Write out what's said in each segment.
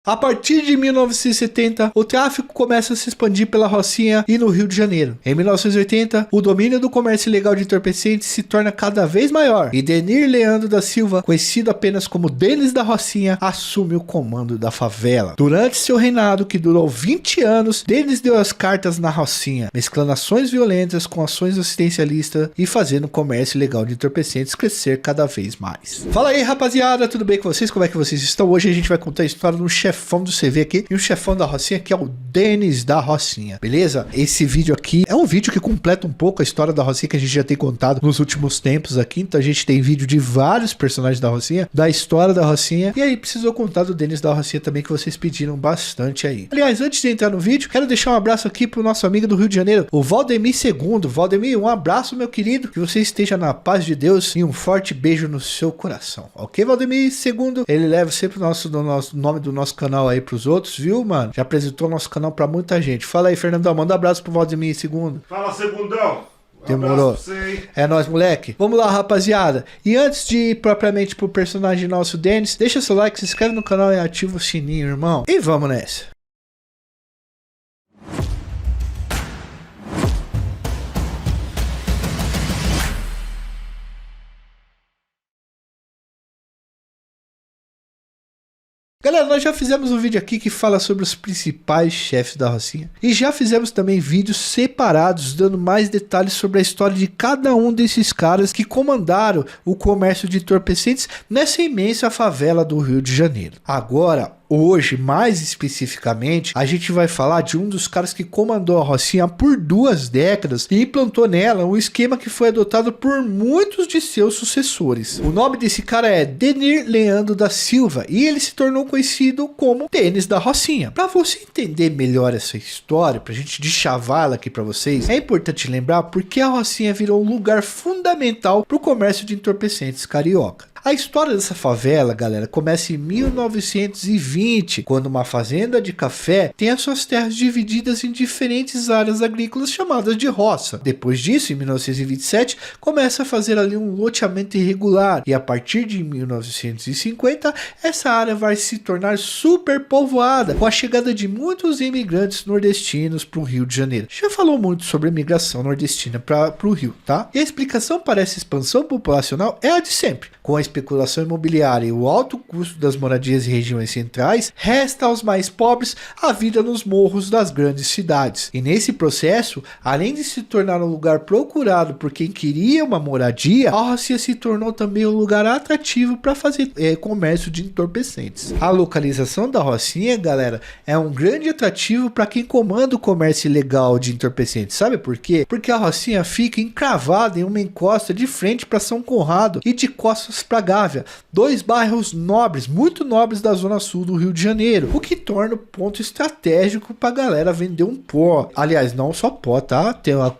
A partir de 1970, o tráfico começa a se expandir pela Rocinha e no Rio de Janeiro. Em 1980, o domínio do comércio ilegal de entorpecentes se torna cada vez maior e Denir Leandro da Silva, conhecido apenas como Denis da Rocinha, assume o comando da favela. Durante seu reinado, que durou 20 anos, Denis deu as cartas na Rocinha, mesclando ações violentas com ações assistencialistas e fazendo o comércio ilegal de entorpecentes crescer cada vez mais. Fala aí, rapaziada, tudo bem com vocês? Como é que vocês estão? Hoje a gente vai contar a história de um chefão do CV aqui e um chefão da Rocinha, que é o Denis da Rocinha, beleza? Esse vídeo aqui é um vídeo que completa um pouco a história da Rocinha que a gente já tem contado nos últimos tempos aqui. Então a gente tem vídeo de vários personagens da Rocinha, da história da Rocinha, e aí precisou contar do Denis da Rocinha também, que vocês pediram bastante aí. Aliás, antes de entrar no vídeo, quero deixar um abraço aqui pro nosso amigo do Rio de Janeiro, o Valdemir II. Valdemir, um abraço, meu querido, que você esteja na paz de Deus e um forte beijo no seu coração, ok, Valdemir II? Ele leva sempre o nome do nosso canal aí pros outros, viu, mano? Já apresentou nosso canal pra muita gente. Fala aí, Fernandão, manda um abraço pro Valdemir II. Fala, Segundão. Demorou. É nóis, moleque. Vamos lá, rapaziada. E antes de ir propriamente pro personagem nosso, Denis, deixa seu like, se inscreve no canal e ativa o sininho, irmão. E vamos nessa. Galera, nós já fizemos um vídeo aqui que fala sobre os principais chefes da Rocinha. E já fizemos também vídeos separados, dando mais detalhes sobre a história de cada um desses caras que comandaram o comércio de entorpecentes nessa imensa favela do Rio de Janeiro. Agora, hoje, mais especificamente, a gente vai falar de um dos caras que comandou a Rocinha por 2 décadas e implantou nela um esquema que foi adotado por muitos de seus sucessores. O nome desse cara é Denir Leandro da Silva e ele se tornou conhecido como Denis da Rocinha. Para você entender melhor essa história, pra gente deschavar ela aqui para vocês, é importante lembrar porque a Rocinha virou um lugar fundamental para o comércio de entorpecentes carioca. A história dessa favela, galera, começa em 1920, quando uma fazenda de café tem as suas terras divididas em diferentes áreas agrícolas chamadas de roça. Depois disso, em 1927, começa a fazer ali um loteamento irregular e a partir de 1950, essa área vai se tornar super povoada com a chegada de muitos imigrantes nordestinos para o Rio de Janeiro. Já falou muito sobre a imigração nordestina para o Rio, tá? E a explicação para essa expansão populacional é a de sempre. Com a especulação imobiliária e o alto custo das moradias em regiões centrais, resta aos mais pobres a vida nos morros das grandes cidades. E nesse processo, além de se tornar um lugar procurado por quem queria uma moradia, a Rocinha se tornou também um lugar atrativo para fazer comércio de entorpecentes. A localização da Rocinha, galera, é um grande atrativo para quem comanda o comércio ilegal de entorpecentes. Sabe por quê? Porque a Rocinha fica encravada em uma encosta de frente para São Conrado e de costas para Gávea, 2 bairros nobres, muito nobres da zona sul do Rio de Janeiro, o que torna o ponto estratégico para a galera vender um pó. Aliás, não só pó, tá? Tem a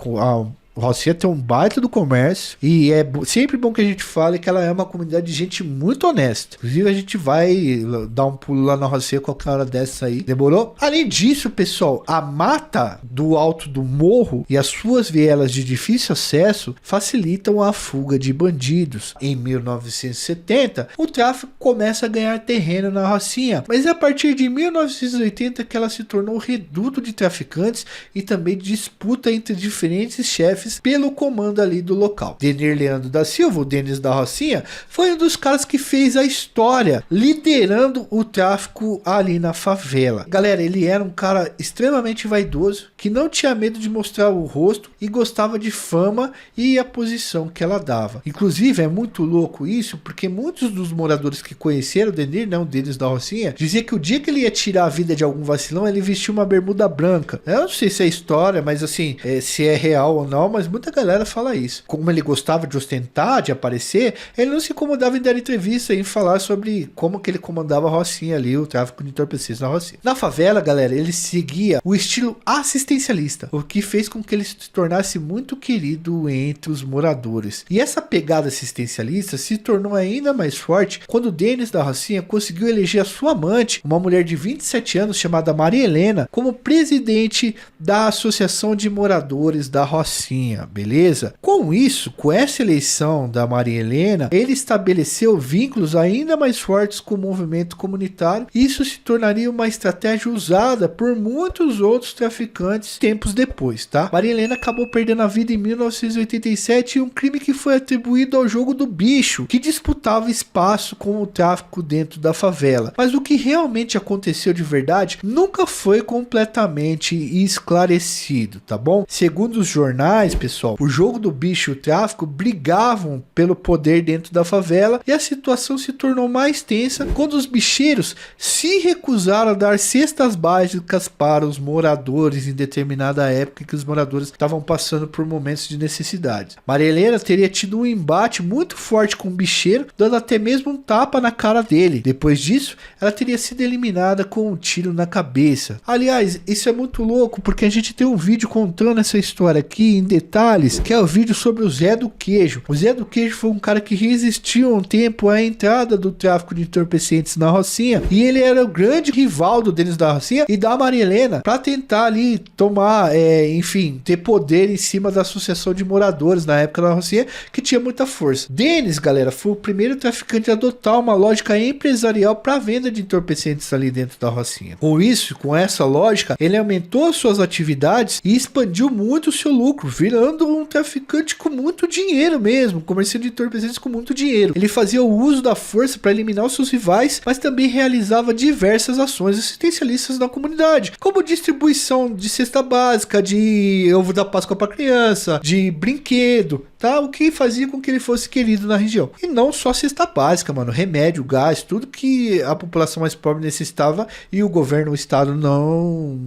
Rocinha tem um baita do comércio e é sempre bom que a gente fale que ela é uma comunidade de gente muito honesta. Inclusive a gente vai dar um pulo lá na Rocinha qualquer hora dessa aí, demorou? Além disso, pessoal, a mata do alto do morro e as suas vielas de difícil acesso facilitam a fuga de bandidos. Em 1970, o tráfico começa a ganhar terreno na Rocinha, mas é a partir de 1980 que ela se tornou reduto de traficantes e também disputa entre diferentes chefes pelo comando ali do local. Denir Leandro da Silva, o Denis da Rocinha, foi um dos caras que fez a história, liderando o tráfico ali na favela. Galera, ele era um cara extremamente vaidoso, que não tinha medo de mostrar o rosto e gostava de fama e a posição que ela dava. Inclusive, é muito louco isso, porque muitos dos moradores que conheceram o Denir, não, o Denis da Rocinha, dizia que o dia que ele ia tirar a vida de algum vacilão, ele vestia uma bermuda branca. Eu não sei se é história, mas assim, se é real ou não, mas muita galera fala isso. Como ele gostava de ostentar, de aparecer, ele não se incomodava em dar entrevista e em falar sobre como que ele comandava a Rocinha ali, o tráfico de entorpecentes na Rocinha. Na favela, galera, ele seguia o estilo assistencialista, o que fez com que ele se tornasse muito querido entre os moradores. E essa pegada assistencialista se tornou ainda mais forte quando Denis da Rocinha conseguiu eleger a sua amante, uma mulher de 27 anos chamada Maria Helena, como presidente da Associação de Moradores da Rocinha. Rocinha, beleza? Com isso, com essa eleição da Maria Helena, ele estabeleceu vínculos ainda mais fortes com o movimento comunitário, e isso se tornaria uma estratégia usada por muitos outros traficantes tempos depois, tá? Maria Helena acabou perdendo a vida em 1987 em um crime que foi atribuído ao jogo do bicho, que disputava espaço com o tráfico dentro da favela. Mas o que realmente aconteceu de verdade nunca foi completamente esclarecido, tá bom? Segundo os jornais, pessoal, o jogo do bicho e o tráfico brigavam pelo poder dentro da favela, e a situação se tornou mais tensa quando os bicheiros se recusaram a dar cestas básicas para os moradores em determinada época em que os moradores estavam passando por momentos de necessidade. Maria Helena teria tido um embate muito forte com o bicheiro, dando até mesmo um tapa na cara dele. Depois disso, ela teria sido eliminada com um tiro na cabeça. Aliás, isso é muito louco, porque a gente tem um vídeo contando essa história aqui em detalhes, que é o vídeo sobre o Zé do Queijo. O Zé do Queijo foi um cara que resistiu um tempo à entrada do tráfico de entorpecentes na Rocinha, e ele era o grande rival do Denis da Rocinha e da Maria Helena, para tentar ali tomar, enfim, ter poder em cima da associação de moradores na época da Rocinha, que tinha muita força. Denis, galera, foi o primeiro traficante a adotar uma lógica empresarial para venda de entorpecentes ali dentro da Rocinha. Com isso, com essa lógica, ele aumentou suas atividades e expandiu muito o seu lucro, virando um traficante com muito dinheiro mesmo, comerciante de entorpecentes com muito dinheiro. Ele fazia o uso da força para eliminar os seus rivais, mas também realizava diversas ações assistencialistas na comunidade, como distribuição de cesta básica, de ovo da Páscoa para criança, de brinquedo, tá? O que fazia com que ele fosse querido na região. E não só cesta básica, mano, remédio, gás, tudo que a população mais pobre necessitava e o governo, o estado não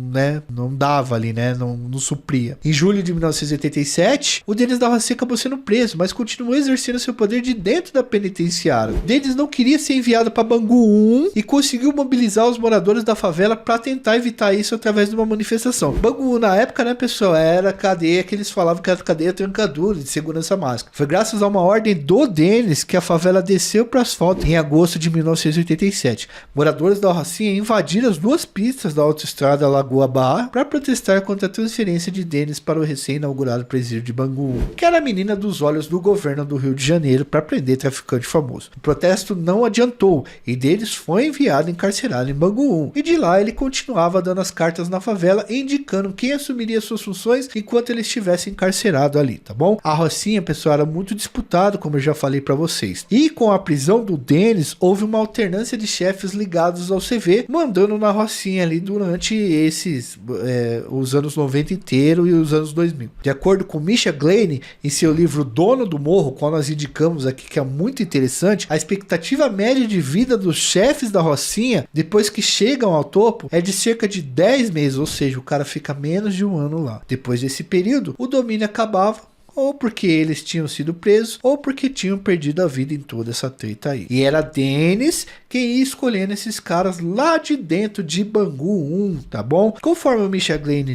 dava ali, né, não supria. Em julho de 1987, o Denis da Rocinha acabou sendo preso, mas continuou exercendo seu poder de dentro da penitenciária. Denis não queria ser enviado para Bangu 1 e conseguiu mobilizar os moradores da favela para tentar evitar isso através de uma manifestação. Bangu 1 na época, né, pessoal, era a cadeia que eles falavam que era cadeia trancadura de segurança máxima. Foi graças a uma ordem do Denis que a favela desceu para asfalto em agosto de 1987. Moradores da Rocinha invadiram as duas pistas da autoestrada Lagoa Barra para protestar contra a transferência de Denis para o recém-inaugurado presídio de Bangu 1, que era a menina dos olhos do governo do Rio de Janeiro para prender traficante famoso. O protesto não adiantou e Denis foi enviado encarcerado em Bangu 1, e de lá ele continuava dando as cartas na favela, indicando quem assumiria suas funções enquanto ele estivesse encarcerado ali, tá bom? A Rocinha, pessoal, era muito disputado, como eu já falei para vocês, e com a prisão do Denis houve uma alternância de chefes ligados ao CV, mandando na Rocinha ali durante esses os anos 90 inteiro e os anos 2000. De acordo com Misha Glenn, em seu livro Dono do Morro, qual nós indicamos aqui que é muito interessante, a expectativa média de vida dos chefes da Rocinha, depois que chegam ao topo, é de cerca de 10 meses, ou seja, o cara fica menos de um ano lá. Depois desse período, o domínio acabava, ou porque eles tinham sido presos, ou porque tinham perdido a vida em toda essa treta aí. E era Denis quem ia escolhendo esses caras lá de dentro de Bangu 1, tá bom? Conforme o Misha Glenn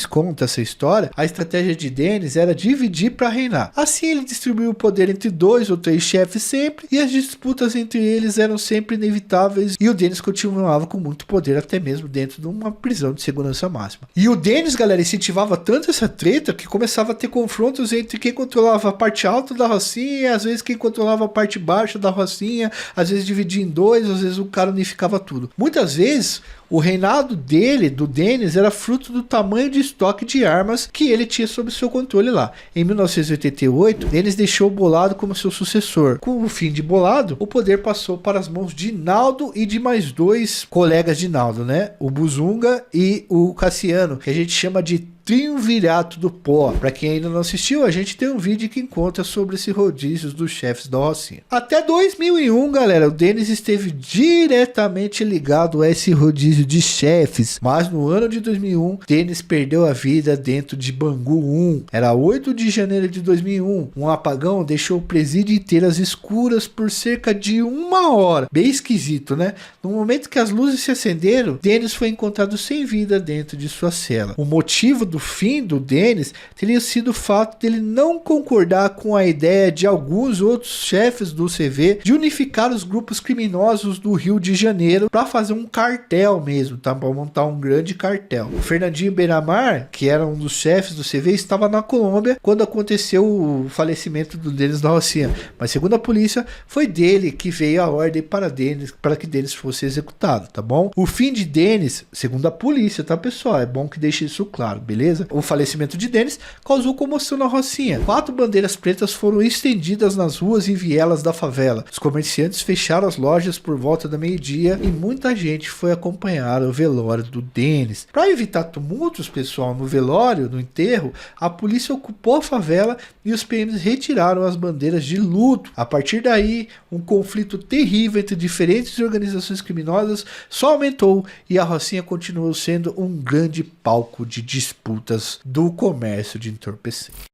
conta essa história, a estratégia de Denis era dividir para reinar. Assim ele distribuiu o poder entre 2 ou 3 chefes sempre, e as disputas entre eles eram sempre inevitáveis, e o Denis continuava com muito poder até mesmo dentro de uma prisão de segurança máxima. E o Denis, galera, incentivava tanto essa treta que começava a ter confrontos entre quem controlava a parte alta da Rocinha e às vezes quem controlava a parte baixa da Rocinha, às vezes dividia em 2, às vezes o cara unificava tudo. Muitas vezes o reinado dele, do Denis, era fruto do tamanho de estoque de armas que ele tinha sob seu controle lá. Em 1988, Denis deixou Bolado como seu sucessor. Com o fim de Bolado, o poder passou para as mãos de Naldo e de mais 2 colegas de Naldo, né? O Buzunga e o Cassiano, que a gente chama de Triunvirato do Pó. Para quem ainda não assistiu, a gente tem um vídeo que conta sobre esse rodízio dos chefes da Rocinha. Até 2001, galera, o Denis esteve diretamente ligado a esse rodízio de chefes, mas no ano de 2001, Denis perdeu a vida dentro de Bangu 1. Era 8 de janeiro de 2001. Um apagão deixou o presídio inteiro às escuras por cerca de 1 hora. Bem esquisito, né? No momento que as luzes se acenderam, Denis foi encontrado sem vida dentro de sua cela. O motivo do do fim do Denis teria sido o fato dele não concordar com a ideia de alguns outros chefes do CV de unificar os grupos criminosos do Rio de Janeiro para fazer um cartel mesmo, tá? Para montar um grande cartel. O Fernandinho Beiramar, que era um dos chefes do CV, estava na Colômbia quando aconteceu o falecimento do Denis da Rocinha, mas segundo a polícia, foi dele que veio a ordem para que Denis fosse executado, tá bom? O fim de Denis, segundo a polícia, tá, pessoal? É bom que deixe isso claro, beleza? O falecimento de Denis causou comoção na Rocinha. 4 bandeiras pretas foram estendidas nas ruas e vielas da favela. Os comerciantes fecharam as lojas por volta da meio-dia e muita gente foi acompanhar o velório do Denis. Para evitar tumultos, pessoal, no velório, no enterro, a polícia ocupou a favela e os PMs retiraram as bandeiras de luto. A partir daí, um conflito terrível entre diferentes organizações criminosas só aumentou e a Rocinha continuou sendo um grande palco de disputas do comércio de entorpecentes.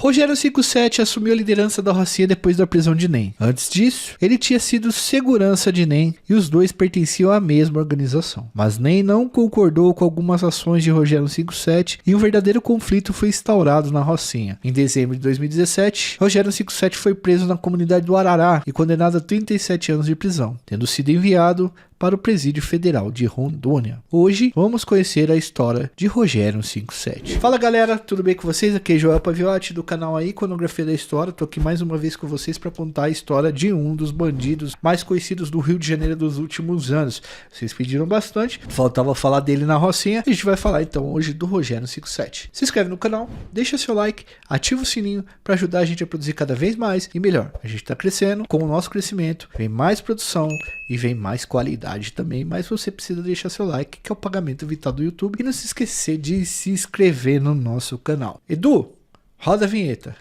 Rogério 57 assumiu a liderança da Rocinha depois da prisão de Nen. Antes disso, ele tinha sido segurança de Nen e os dois pertenciam à mesma organização. Mas Nen não concordou com algumas ações de Rogério 57 e um verdadeiro conflito foi instaurado na Rocinha. Em dezembro de 2017, Rogério 57 foi preso na comunidade do Arará e condenado a 37 anos de prisão, tendo sido enviado para o Presídio Federal de Rondônia. Hoje, vamos conhecer a história de Rogério 57. Fala galera, tudo bem com vocês? Aqui é Joel Paviotti do canal A Iconografia da História. Tô aqui mais uma vez com vocês para contar a história de um dos bandidos mais conhecidos do Rio de Janeiro dos últimos anos. Vocês pediram bastante, faltava falar dele na Rocinha. A gente vai falar então hoje do Rogério 57. Se inscreve no canal, deixa seu like, ativa o sininho para ajudar a gente a produzir cada vez mais e melhor. A gente tá crescendo, com o nosso crescimento vem mais produção e vem mais qualidade também, mas você precisa deixar seu like, que é o pagamento vital do YouTube, e não se esquecer de se inscrever no nosso canal. Edu, roda a vinheta.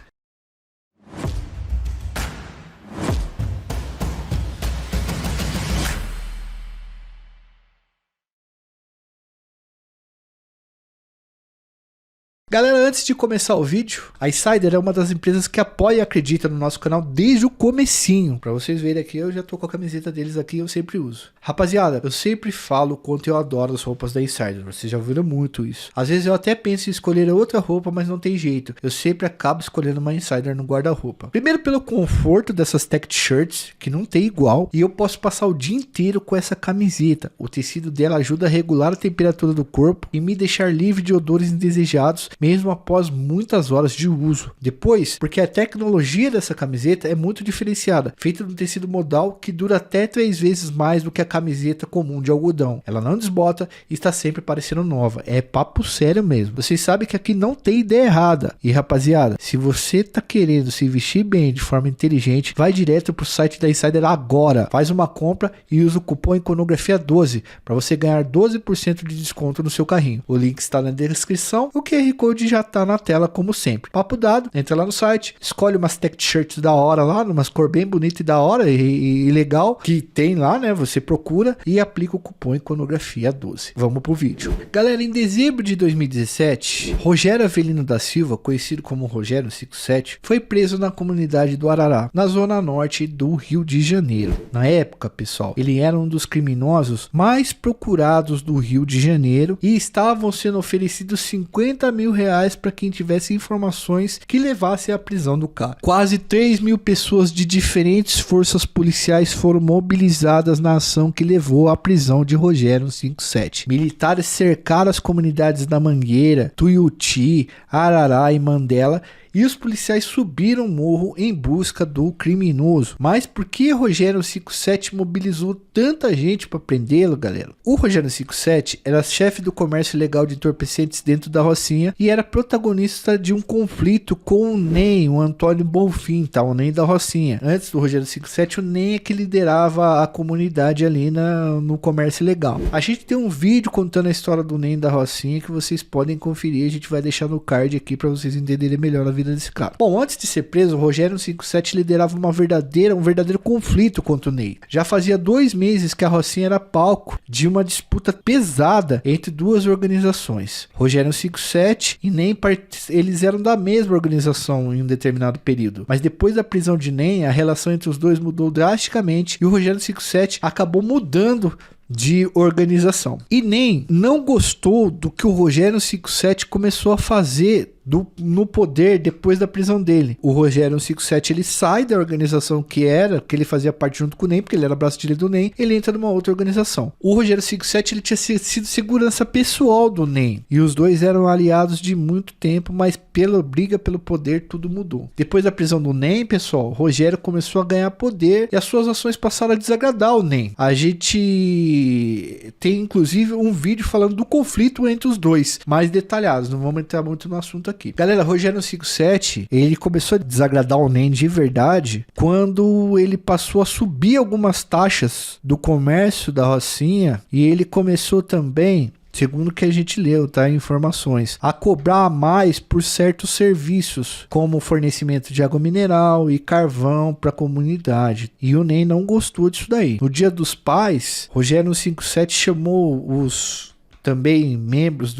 Galera, antes de começar o vídeo, a Insider é uma das empresas que apoia e acredita no nosso canal desde o comecinho. Pra vocês verem aqui, eu já tô com a camiseta deles aqui, eu sempre uso. Rapaziada, eu sempre falo o quanto eu adoro as roupas da Insider, vocês já viram muito isso. Às vezes eu até penso em escolher outra roupa, mas não tem jeito. Eu sempre acabo escolhendo uma Insider no guarda-roupa. Primeiro pelo conforto dessas tech shirts, que não tem igual, e eu posso passar o dia inteiro com essa camiseta. O tecido dela ajuda a regular a temperatura do corpo e me deixar livre de odores indesejados, mesmo após muitas horas de uso. Depois, porque a tecnologia dessa camiseta é muito diferenciada, feita de um tecido modal que dura até 3 vezes mais do que a camiseta comum de algodão. Ela não desbota e está sempre parecendo nova. É papo sério mesmo. Vocês sabem que aqui não tem ideia errada. E rapaziada, se você tá querendo se vestir bem de forma inteligente, vai direto pro site da Insider agora. Faz uma compra e usa o cupom Iconografia12 para você ganhar 12% de desconto no seu carrinho. O link está na descrição. O QR Code já tá na tela como sempre. Papo dado, entra lá no site, escolhe umas tech shirts da hora lá, umas cor bem bonita e da hora e legal, que tem lá, né? Você procura e aplica o cupom Iconografia12. Vamos pro vídeo. Galera, em dezembro de 2017, Rogério Avelino da Silva, conhecido como Rogério 57, foi preso na comunidade do Arará, na zona norte do Rio de Janeiro. Na época, pessoal, ele era um dos criminosos mais procurados do Rio de Janeiro e estavam sendo oferecidos 50 mil reais para quem tivesse informações que levasse à prisão do cara. Quase 3 mil pessoas de diferentes forças policiais foram mobilizadas na ação que levou à prisão de Rogério 57. Militares cercaram as comunidades da Mangueira, Tuiuti, Arará e Mandela e os policiais subiram o morro em busca do criminoso. Mas por que Rogério 57 mobilizou tanta gente para prendê-lo, galera? O Rogério 57 era chefe do comércio ilegal de entorpecentes dentro da Rocinha e era protagonista de um conflito com o Nen, o Antônio Bonfim, tá? O Nen da Rocinha. Antes do Rogério 57, o Nen é que liderava a comunidade ali no comércio ilegal. A gente tem um vídeo contando a história do Nen da Rocinha que vocês podem conferir. A gente vai deixar no card aqui para vocês entenderem melhor a vida vida desse cara. Bom, antes de ser preso, o Rogério 157 liderava um verdadeiro conflito contra o Ney. Já fazia 2 meses que a Rocinha era palco de uma disputa pesada entre duas organizações. Rogério 157 e Ney, eles eram da mesma organização em um determinado período. Mas depois da prisão de Ney, a relação entre os dois mudou drasticamente e o Rogério 157 acabou mudando de organização. E Ney não gostou do que o Rogério 157 começou a fazer no poder depois da prisão dele. O Rogério 157 ele sai da organização que ele fazia parte junto com o Ney, porque ele era braço direito do Ney, ele entra numa outra organização. O Rogério 157 ele tinha sido segurança pessoal do Ney, e os dois eram aliados de muito tempo, mas pela briga pelo poder tudo mudou. Depois da prisão do Ney, pessoal, o Rogério começou a ganhar poder e as suas ações passaram a desagradar o Ney. A gente tem inclusive um vídeo falando do conflito entre os dois, mais detalhados, não vamos entrar muito no assunto aqui. Galera, Rogério 157, ele começou a desagradar o Ney de verdade quando ele passou a subir algumas taxas do comércio da Rocinha, e ele começou também, segundo o que a gente leu, tá? Informações, a cobrar mais por certos serviços, como fornecimento de água mineral e carvão para a comunidade. E o Ney não gostou disso daí. No Dia dos Pais, Rogério 157 chamou os também membros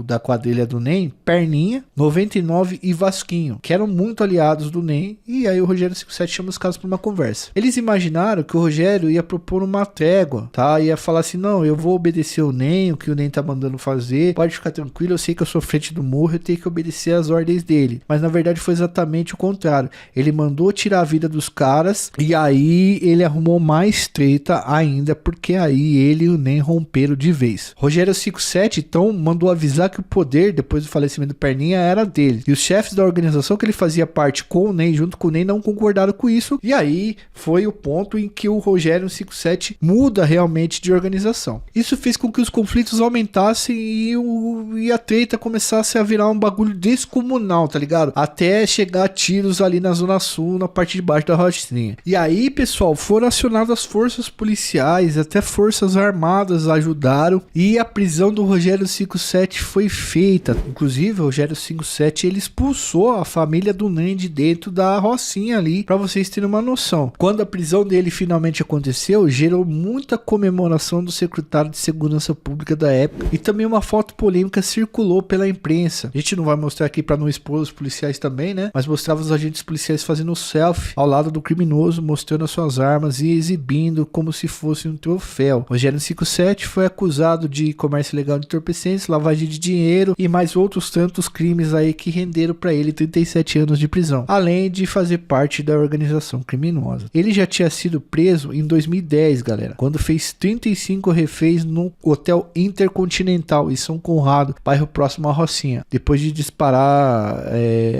da quadrilha do Ney, Perninha, 99 e Vasquinho, que eram muito aliados do Ney, e aí o Rogério 157 chama os caras para uma conversa. Eles imaginaram que o Rogério ia propor uma trégua, tá? Ia falar assim, não, eu vou obedecer o Ney, o que o Ney tá mandando fazer, pode ficar tranquilo, eu sei que eu sou frente do morro, eu tenho que obedecer às ordens dele. Mas na verdade foi exatamente o contrário. Ele mandou tirar a vida dos caras, e aí ele arrumou mais treta ainda, porque aí ele e o Ney romperam de vez. Rogério 157 então mandou avisar que o poder depois do falecimento do Perninha era dele, e os chefes da organização que ele fazia parte com o Ney, junto com o Ney, não concordaram com isso, e aí foi o ponto em que o Rogério 157 muda realmente de organização. Isso fez com que os conflitos aumentassem e a treta começasse a virar um bagulho descomunal, tá ligado? Até chegar a tiros ali na Zona Sul, na parte de baixo da Rocinha. E aí, pessoal, foram acionadas as forças policiais, até forças armadas ajudaram, e a prisão do Rogério 157 foi feita. Inclusive, o Rogério 157 ele expulsou a família do Ney de dentro da Rocinha ali, para vocês terem uma noção. Quando a prisão dele finalmente aconteceu, gerou muita comemoração do secretário de Segurança Pública da época, e também uma foto polêmica circulou pela imprensa. A gente não vai mostrar aqui para não expor os policiais também, né? Mas mostrava os agentes policiais fazendo selfie ao lado do criminoso, mostrando as suas armas e exibindo como se fosse um troféu. Rogério 157 foi acusado de comércio ilegal de entorpecentes, lavagem de dinheiro e mais outros tantos crimes aí que renderam para ele 37 anos de prisão, além de fazer parte da organização criminosa. Ele já tinha sido preso em 2010, galera, quando fez 35 reféns no Hotel Intercontinental em São Conrado, bairro próximo à Rocinha, depois de disparar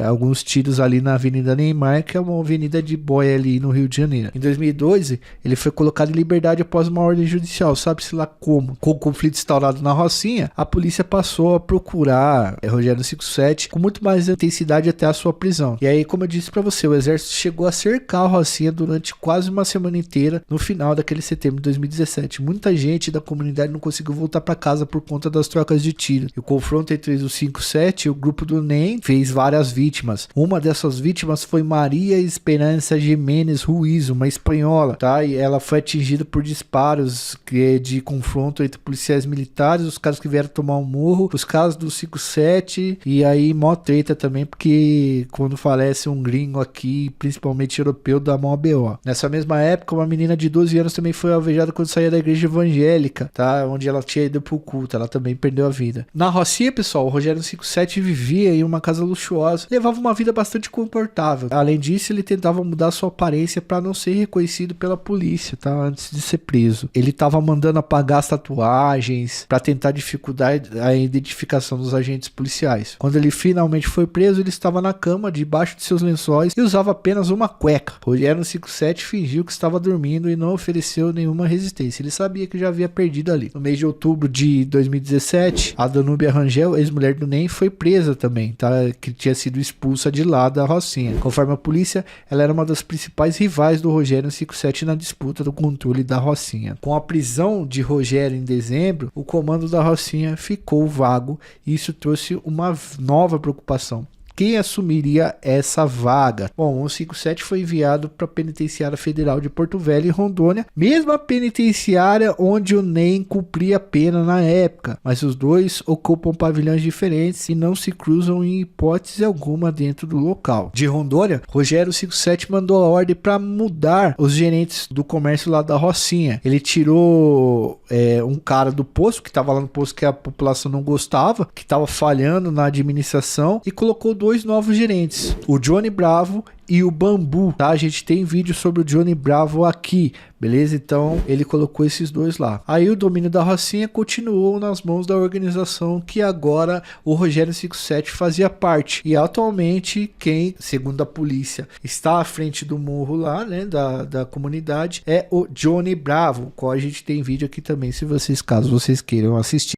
alguns tiros ali na Avenida Neymar, que é uma avenida de boia ali no Rio de Janeiro. Em 2012, ele foi colocado em liberdade após uma ordem judicial, sabe-se lá como. Com o conflito instaurado na Rocinha, a polícia passou a procurar Rogério 157 com muito mais intensidade até a sua prisão. E aí, como eu disse pra você, o exército chegou a cercar a Rocinha durante quase uma semana inteira no final daquele setembro de 2017. Muita gente da comunidade não conseguiu voltar para casa por conta das trocas de tiro. E o confronto entre os 157 e o grupo do Ney fez várias vítimas. Uma dessas vítimas foi Maria Esperança Jimenez Ruiz, uma espanhola, tá? E ela foi atingida por disparos de confronto entre policiais militares, os caras que vieram tomar um morro, os caras do 57, e aí mó treta também, porque quando falece um gringo aqui, principalmente europeu, dá mó BO. Nessa mesma época, uma menina de 12 anos também foi alvejada quando saía da igreja evangélica, tá? Onde ela tinha ido pro culto, ela também perdeu a vida. Na Rocinha, pessoal, o Rogério 157 vivia em uma casa luxuosa, levava uma vida bastante confortável. Além disso, ele tentava mudar sua aparência para não ser reconhecido pela polícia, tá? Antes de ser preso. Ele tava mandando apagar as tatuagens para tentar dificultar a identificação dos agentes policiais. Quando ele finalmente foi preso, ele estava na cama, debaixo de seus lençóis, e usava apenas uma cueca. Rogério 157 fingiu que estava dormindo e não ofereceu nenhuma resistência. Ele sabia que já havia perdido ali. No mês de outubro de 2017, a Danúbia Rangel, ex-mulher do Ney, foi presa também, tá? Que tinha sido expulsa de lá da Rocinha. Conforme a polícia, ela era uma das principais rivais do Rogério 157 na disputa do controle da Rocinha. Com a prisão de Rogério em dezembro, o comando da Rocinha ficou vago, e isso trouxe uma nova preocupação. quem assumiria essa vaga. Bom, o 157 foi enviado para a Penitenciária Federal de Porto Velho, em Rondônia, mesma penitenciária onde o NEM cumpria a pena na época, mas os dois ocupam pavilhões diferentes e não se cruzam em hipótese alguma dentro do local. De Rondônia, Rogério 157 mandou a ordem para mudar os gerentes do comércio lá da Rocinha. Ele tirou um cara do posto, que estava lá no posto que a população não gostava, que estava falhando na administração, e colocou dois novos gerentes, o Johnny Bravo e o Bambu, tá? A gente tem vídeo sobre o Johnny Bravo aqui, beleza? Então ele colocou esses dois lá. Aí o domínio da Rocinha continuou nas mãos da organização que agora o Rogério 157 fazia parte. E atualmente quem, segundo a polícia, está à frente do morro lá, né, da comunidade, é o Johnny Bravo, qual a gente tem vídeo aqui também, se vocês, caso vocês queiram assistir.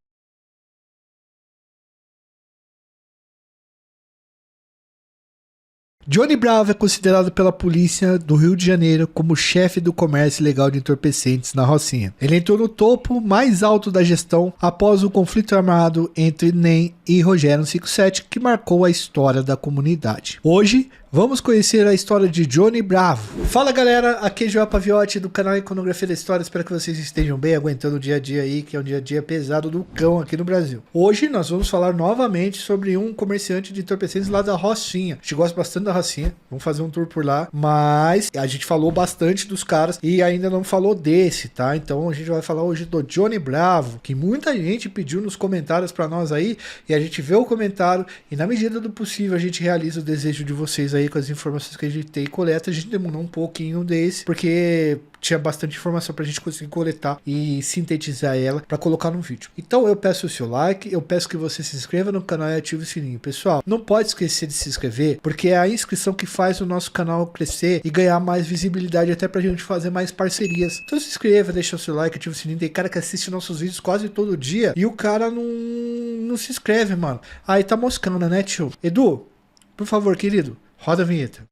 Johnny Bravo é considerado pela polícia do Rio de Janeiro como chefe do comércio ilegal de entorpecentes na Rocinha. Ele entrou no topo mais alto da gestão após o conflito armado entre NEM e Rogério 157, que marcou a história da comunidade. Hoje, vamos conhecer a história de Johnny Bravo. Fala galera, aqui é João Paviotti do canal Iconografia da História. Espero que vocês estejam bem, aguentando o dia a dia aí, que é um dia a dia pesado do cão aqui no Brasil. Hoje nós vamos falar novamente sobre um comerciante de entorpecentes lá da Rocinha. A gente gosta bastante da Rocinha, vamos fazer um tour por lá, mas a gente falou bastante dos caras e ainda não falou desse, tá? Então a gente vai falar hoje do Johnny Bravo, que muita gente pediu nos comentários pra nós aí, e a gente vê o comentário e na medida do possível a gente realiza o desejo de vocês aí com as informações que a gente tem e coleta. A gente demorou um pouquinho desse, porque tinha bastante informação pra gente conseguir coletar e sintetizar ela pra colocar no vídeo. Então eu peço o seu like, eu peço que você se inscreva no canal e ative o sininho. Pessoal, não pode esquecer de se inscrever, porque é a inscrição que faz o nosso canal crescer e ganhar mais visibilidade, até pra gente fazer mais parcerias. Então se inscreva, deixa o seu like, ative o sininho. Tem cara que assiste nossos vídeos quase todo dia e o cara não se inscreve, mano. Aí tá moscando, né, tio? Edu, por favor, querido, roda a vinheta.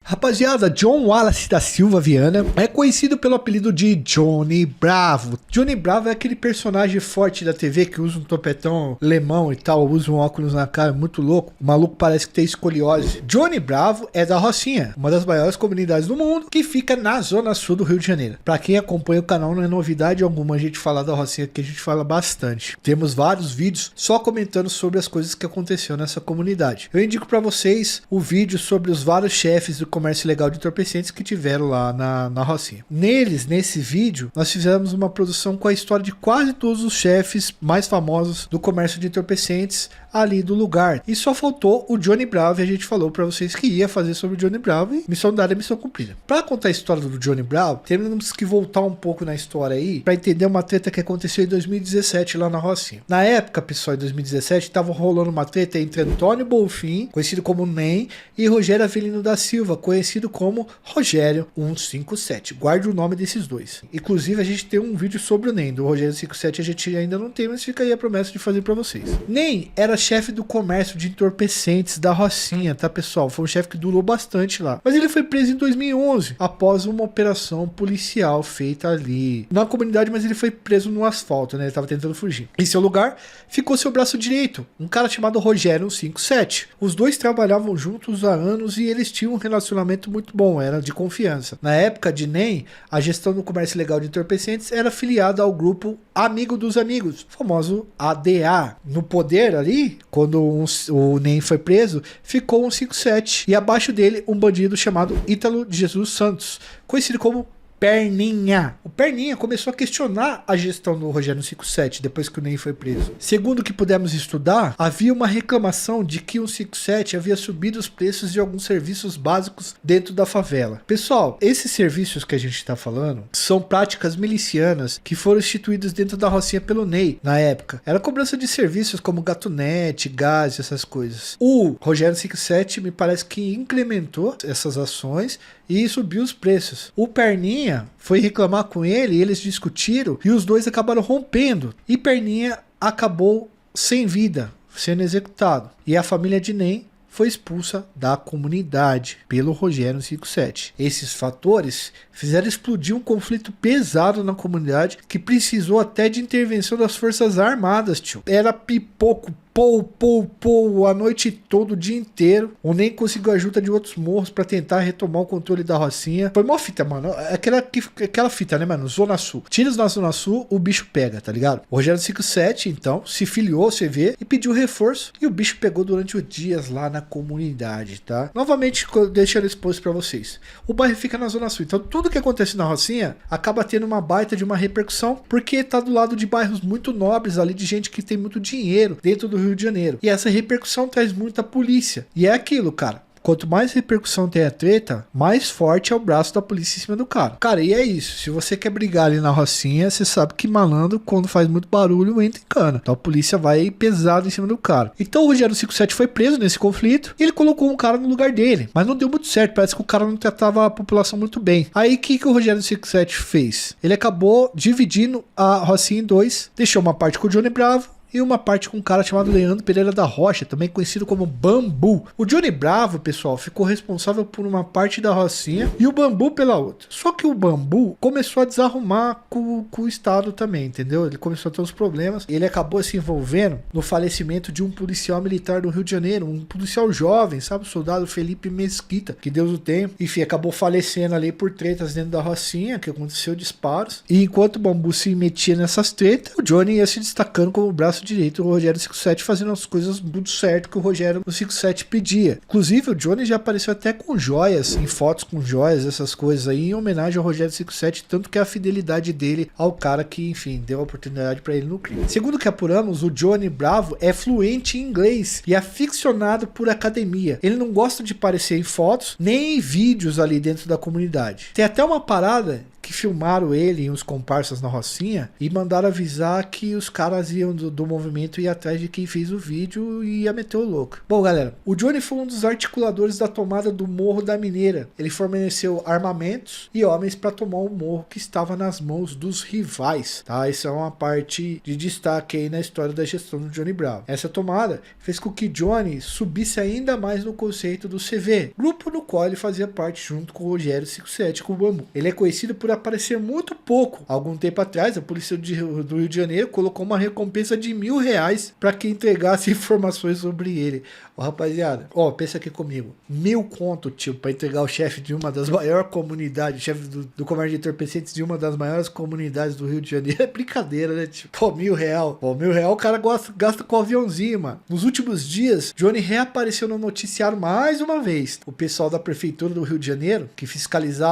Rapaziada, John Wallace da Silva Viana é conhecido pelo apelido de Johnny Bravo. Johnny Bravo é aquele personagem forte da TV que usa um topetão lemão e tal, usa um óculos na cara, muito louco. O maluco parece que tem escoliose. Johnny Bravo é da Rocinha, uma das maiores comunidades do mundo, que fica na zona sul do Rio de Janeiro. Pra quem acompanha o canal, não é novidade alguma a gente falar da Rocinha, que a gente fala bastante. Temos vários vídeos só comentando sobre as coisas que aconteceu nessa comunidade. Eu indico pra vocês o vídeo sobre os vários chefes do comércio ilegal de entorpecentes que tiveram lá na Rocinha. Nesse vídeo, nós fizemos uma produção com a história de quase todos os chefes mais famosos do comércio de entorpecentes ali do lugar. E só faltou o Johnny Bravo, e a gente falou pra vocês que ia fazer sobre o Johnny Bravo, e missão dada é missão cumprida. Pra contar a história do Johnny Bravo, temos que voltar um pouco na história aí, pra entender uma treta que aconteceu em 2017 lá na Rocinha. Na época, pessoal, em 2017, tava rolando uma treta entre Antônio Bolfin, conhecido como NEM, e Rogério Avelino da Silva, conhecido como Rogério 157. Guarde o nome desses dois. Inclusive, a gente tem um vídeo sobre o NEM, do Rogério 157, a gente ainda não tem, mas fica aí a promessa de fazer pra vocês. NEM era chefe do comércio de entorpecentes da Rocinha, tá, pessoal? Foi um chefe que durou bastante lá. Mas ele foi preso em 2011, após uma operação policial feita ali na comunidade, mas ele foi preso no asfalto, né? Ele tava tentando fugir. Em seu lugar, ficou seu braço direito, um cara chamado Rogério 157. Os dois trabalhavam juntos há anos e eles tinham um relacionamento muito bom, era de confiança. Na época de NEM, a gestão do comércio ilegal de entorpecentes era afiliada ao grupo Amigo dos Amigos, famoso ADA. No poder ali, quando o NEM foi preso, ficou um 157 e abaixo dele um bandido chamado Ítalo de Jesus Santos, conhecido como Perninha. O Perninha começou a questionar a gestão do Rogério 157 depois que o NEM foi preso. Segundo o que pudemos estudar, havia uma reclamação de que o 157 havia subido os preços de alguns serviços básicos dentro da favela. Pessoal, esses serviços que a gente está falando são práticas milicianas que foram instituídas dentro da Rocinha pelo NEM na época. Era cobrança de serviços como gatunete, gás, essas coisas. O Rogério 157 me parece que implementou essas ações e subiu os preços. O Perninha foi reclamar com ele, eles discutiram e os dois acabaram rompendo. E Perninha acabou sem vida, sendo executado. E a família de NEM foi expulsa da comunidade pelo Rogério 57. Esses fatores fizeram explodir um conflito pesado na comunidade que precisou até de intervenção das Forças Armadas, tio. Era pipoco, pou, a noite toda, o dia inteiro. O nem conseguiu ajuda de outros morros pra tentar retomar o controle da Rocinha. Foi mó fita, mano. Aquela fita, né, mano? Zona Sul. Tiros na Zona Sul, o bicho pega, tá ligado? O Rogério 57, então, se filiou, você vê, e pediu reforço. E o bicho pegou durante os dias lá na comunidade, tá? Novamente, deixando exposto pra vocês. O bairro fica na Zona Sul. Então, tudo que acontece na Rocinha acaba tendo uma baita de uma repercussão, porque tá do lado de bairros muito nobres ali, de gente que tem muito dinheiro dentro do Rio de Janeiro. E essa repercussão traz muita polícia. E é aquilo, cara. Quanto mais repercussão tem a treta, mais forte é o braço da polícia em cima do cara. Cara, e é isso. Se você quer brigar ali na Rocinha, você sabe que malandro, quando faz muito barulho, entra em cana. Então a polícia vai pesado em cima do cara. Então o Rogério 57 foi preso nesse conflito e ele colocou um cara no lugar dele. Mas não deu muito certo. Parece que o cara não tratava a população muito bem. Aí o que o Rogério 57 fez? Ele acabou dividindo a Rocinha em dois. Deixou uma parte com o Johnny Bravo e uma parte com um cara chamado Leandro Pereira da Rocha, também conhecido como Bambu. O Johnny Bravo, pessoal, ficou responsável por uma parte da Rocinha e o Bambu pela outra. Só que o Bambu começou a desarrumar com o Estado também, entendeu? Ele começou a ter uns problemas. Ele acabou se envolvendo no falecimento de um policial militar do Rio de Janeiro, um policial jovem, sabe? O soldado Felipe Mesquita, que Deus o tenha. Enfim, acabou falecendo ali por tretas dentro da Rocinha, que aconteceu disparos. E enquanto o Bambu se metia nessas tretas, o Johnny ia se destacando como o braço direito, o Rogério 57 fazendo as coisas muito certo que o Rogério 57 pedia. Inclusive o Johnny já apareceu até com joias, em fotos com joias, essas coisas aí, em homenagem ao Rogério 57, tanto que a fidelidade dele ao cara que, enfim, deu a oportunidade para ele no crime. Segundo o que apuramos, o Johnny Bravo é fluente em inglês e aficionado por academia. Ele não gosta de aparecer em fotos, nem em vídeos ali dentro da comunidade. Tem até uma parada que filmaram ele e os comparsas na Rocinha e mandaram avisar que os caras iam do movimento ir atrás de quem fez o vídeo e ia meter o louco. Bom, galera, o Johnny foi um dos articuladores da tomada do Morro da Mineira. Ele forneceu armamentos e homens para tomar o morro que estava nas mãos dos rivais, tá? Isso é uma parte de destaque aí na história da gestão do Johnny Bravo. Essa tomada fez com que Johnny subisse ainda mais no conceito do CV, grupo no qual ele fazia parte junto com o Rogério 57 com o Bambu. Ele é conhecido por aparecer muito pouco. Algum tempo atrás, a polícia do Rio de Janeiro colocou uma recompensa de R$1.000 para quem entregasse informações sobre ele. Ó, rapaziada, ó, pensa aqui comigo. 1.000 conto, tio, para entregar o chefe de uma das maiores comunidades, chefe do comércio de entorpecentes de uma das maiores comunidades do Rio de Janeiro. É brincadeira, né, tio? Pô, R$1.000. Pô, R$1.000 o cara gasta com o aviãozinho, mano. Nos últimos dias, Johnny reapareceu no noticiário mais uma vez. O pessoal da prefeitura do Rio de Janeiro, que fiscaliza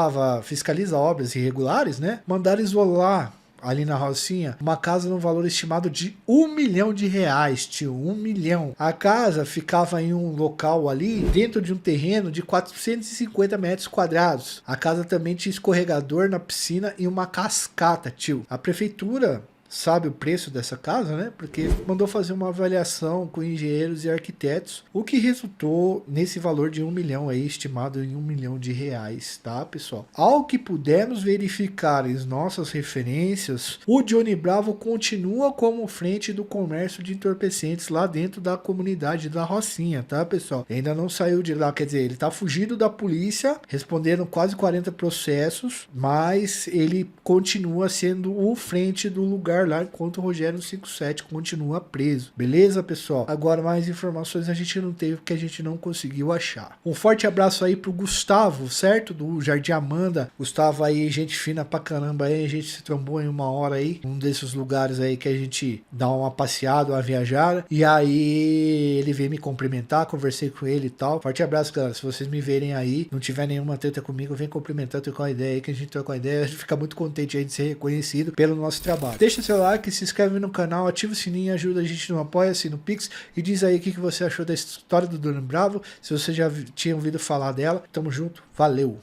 obras irregulares, né? Mandaram isolar ali na Rocinha uma casa no valor estimado de R$1 milhão, tio, 1 milhão. A casa ficava em um local ali, dentro de um terreno de 450 metros quadrados. A casa também tinha escorregador na piscina e uma cascata, tio. A prefeitura sabe o preço dessa casa, né? Porque mandou fazer uma avaliação com engenheiros e arquitetos, o que resultou nesse valor de 1 milhão aí, estimado em R$1 milhão, tá, pessoal? Ao que pudemos verificar em nossas referências, o Johnny Bravo continua como frente do comércio de entorpecentes lá dentro da comunidade da Rocinha, tá, pessoal? Ainda não saiu de lá, quer dizer, ele tá fugido da polícia, respondendo quase 40 processos, mas ele continua sendo o frente do lugar lá, enquanto o Rogério 57 continua preso. Beleza, pessoal? Agora mais informações a gente não teve porque a gente não conseguiu achar. Um forte abraço aí pro Gustavo, certo? Do Jardim Amanda. Gustavo aí, gente fina pra caramba aí, a gente se trombou em uma hora aí, um desses lugares aí que a gente dá uma passeada, uma viajada, e aí ele veio me cumprimentar, conversei com ele e tal. Forte abraço, galera. Se vocês me verem aí, não tiver nenhuma treta comigo, vem cumprimentar, trocar uma ideia aí, que a gente troca uma ideia, a gente fica muito contente aí de ser reconhecido pelo nosso trabalho. Deixa seu like, se inscreve no canal, ativa o sininho, ajuda a gente no Apoia-se, no Pix, e diz aí o que você achou da história do Johnny Bravo, se você já tinha ouvido falar dela. Tamo junto, valeu!